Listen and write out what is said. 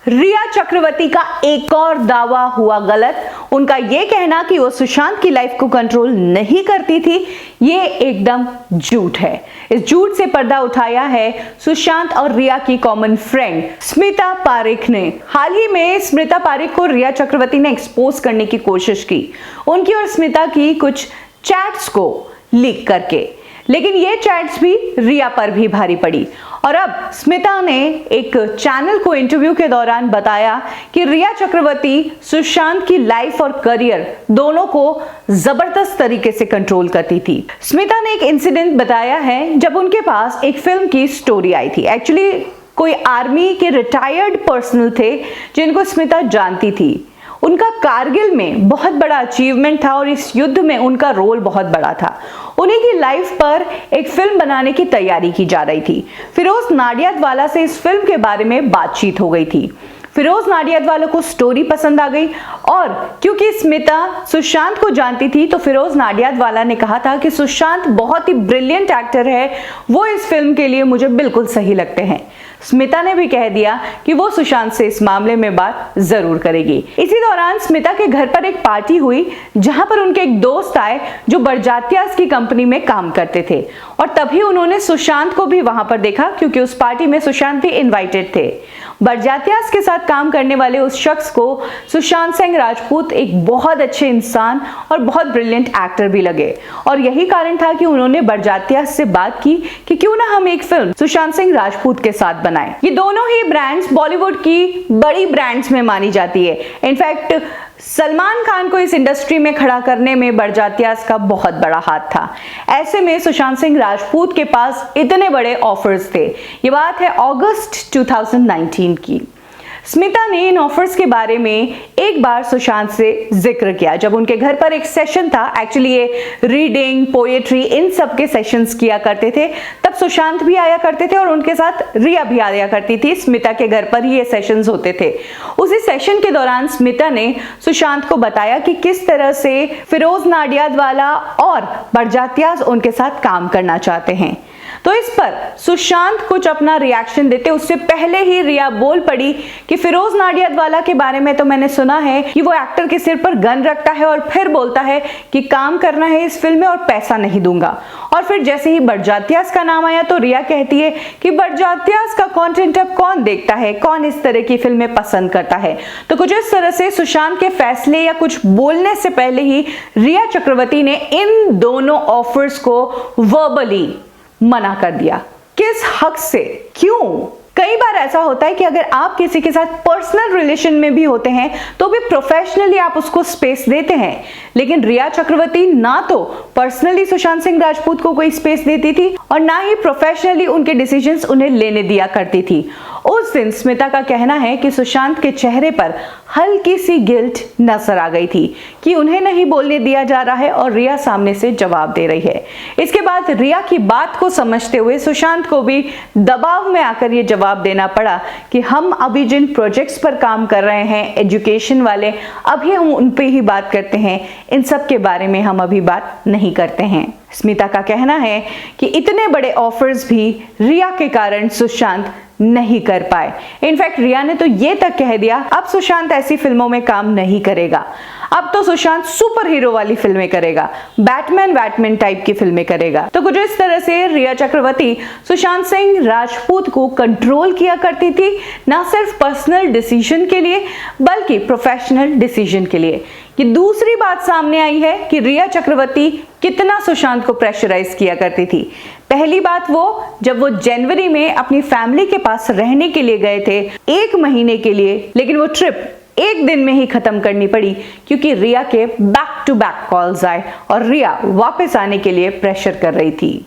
रिया चक्रवर्ती का एक और दावा हुआ गलत। उनका यह कहना कि वो सुशांत की लाइफ को कंट्रोल नहीं करती थी, ये एकदम झूठ है। इस झूठ से पर्दा उठाया है सुशांत और रिया की कॉमन फ्रेंड स्मिता पारेख ने। हाल ही में स्मिता पारेख को रिया चक्रवर्ती ने एक्सपोज करने की कोशिश की, उनकी और स्मिता की कुछ चैट्स को लीक करके, लेकिन ये चैट्स भी रिया पर भी भारी पड़ी। और अब स्मिता ने एक चैनल को इंटरव्यू के दौरान बताया कि रिया चक्रवर्ती सुशांत की लाइफ और करियर दोनों को जबरदस्त तरीके से कंट्रोल करती थी। स्मिता ने एक इंसिडेंट बताया है जब उनके पास एक फिल्म की स्टोरी आई थी। एक्चुअली कोई आर्मी के रिटायर्ड पर्सनल थे जिनको स्मिता जानती थी। उनका कारगिल में बहुत बड़ा अचीवमेंट था और इस युद्ध में उनका रोल बहुत बड़ा था। उन्हीं की लाइफ पर एक फिल्म बनाने की तैयारी की जा रही थी। फिरोज नाडियाडवाला से इस फिल्म के बारे में बातचीत हो गई थी। फिरोज नाडियाडवाला को स्टोरी पसंद आ गई और क्योंकि स्मिता सुशांत को जानती थी तो फिरोज नाडियाडवाला ने कहा था कि सुशांत बहुत ही ब्रिलियंट एक्टर है, वो इस फिल्म के लिए मुझे बिल्कुल सही लगते हैं। स्मिता ने भी कह दिया कि वो सुशांत से इस मामले में बात जरूर करेगी। इसी दौरान स्मिता के घर पर एक पार्टी हुई जहां पर उनके एक दोस्त आए जो बरजात्यास की कंपनी में काम करते थे और तभी उन्होंने सुशांत को भी वहां पर देखा क्योंकि उस पार्टी में सुशांत भी इनवाइटेड थे। बरजात्यास के साथ काम करने वाले उस शख्स को सुशांत सिंह राजपूत एक बहुत अच्छे इंसान और बहुत ब्रिलियंट एक्टर भी लगे और यही कारण था कि उन्होंने बरजात्यास से बात की कि क्यों ना हम एक फिल्म सुशांत सिंह राजपूत के साथ बनाएं। ये दोनों ही ब्रांड्स बॉलीवुड की बड़ी ब्रांड्स में मानी जाती है। इनफैक्ट सलमान खान को इस इंडस्ट्री में खड़ा करने में बरजात्यास का बहुत बड़ा हाथ था। ऐसे में सुशांत सिंह राजपूत के पास इतने बड़े ऑफर्स थे। ये बात है अगस्त 2019 की। स्मिता ने इन ऑफर्स के बारे में एक बार सुशांत से जिक्र किया जब उनके घर पर एक सेशन था। एक्चुअली ये रीडिंग, पोएट्री, इन सब के सेशंस किया करते थे। तब सुशांत भी आया करते थे और उनके साथ रिया भी आया करती थी। स्मिता के घर पर ही ये सेशंस होते थे। उसी सेशन के दौरान स्मिता ने सुशांत को बताया कि किस तरह से फिरोज नाडियाडवाला और बरजात्यास उनके साथ काम करना चाहते हैं। तो इस पर सुशांत कुछ अपना रिएक्शन देते उससे पहले ही रिया बोल पड़ी कि फिरोज नाडियाडवाला के बारे में तो मैंने सुना है कि वो एक्टर के सिर पर गन रखता है और फिर बोलता है कि काम करना है इस फिल्म में और पैसा नहीं दूंगा। और फिर जैसे ही बरजात्यास का नाम आया तो रिया कहती है कि बरजात्यास का कंटेंट अब कौन देखता है, कौन इस तरह की फिल्में पसंद करता है। तो कुछ इस तरह से सुशांत के फैसले या कुछ बोलने से पहले ही रिया चक्रवर्ती ने इन दोनों ऑफर्स को वर्बली मना कर दिया। किस हक से, क्यों? कई बार ऐसा होता है कि अगर आप किसी के साथ पर्सनल रिलेशन में भी होते हैं तो भी प्रोफेशनली आप उसको स्पेस देते हैं, लेकिन रिया चक्रवर्ती ना तो पर्सनली सुशांत सिंह राजपूत को कोई स्पेस देती थी और ना ही प्रोफेशनली उनके डिसीजंस उन्हें लेने दिया करती थी। उस दिन स्मिता का कहना है कि सुशांत के चेहरे पर हल्की सी गिल्ट नजर आ गई थी कि उन्हें नहीं बोलने दिया जा रहा है और रिया सामने से जवाब दे रही है। इसके बाद रिया की बात को समझते हुए सुशांत को भी दबाव में आकर ये जवाब देना पड़ा कि हम अभी जिन प्रोजेक्ट्स पर काम कर रहे हैं एजुकेशन वाले, अभी हम उन पे ही बात करते हैं, इन सब के बारे में हम अभी बात नहीं करते हैं। स्मिता का कहना है कि इतने बड़े ऑफर्स भी रिया के कारण सुशांत नहीं कर पाए। इनफैक्ट रिया ने तो ये तक कह दिया अब सुशांत ऐसी फिल्मों में काम नहीं करेगा, अब तो सुशांत सुपर हीरो वाली फिल्में करेगा, बैटमैन टाइप की फिल्में करेगा। तो कुछ इस तरह से रिया चक्रवर्ती सुशांत सिंह राजपूत को कंट्रोल किया करती थी, ना सिर्फ पर्सनल डिसीजन के लिए बल्कि प्रोफेशनल डिसीजन के लिए। कि दूसरी बात सामने आई है कि रिया चक्रवर्ती कितना सुशांत को प्रेशराइज किया करती थी। पहली बात वो जब वो जनवरी में अपनी फैमिली के पास रहने के लिए गए थे 1 महीने के लिए, लेकिन वो ट्रिप 1 दिन में ही खत्म करनी पड़ी क्योंकि रिया के बैक टू बैक कॉल्स आए और रिया वापस आने के लिए प्रेशर कर रही थी।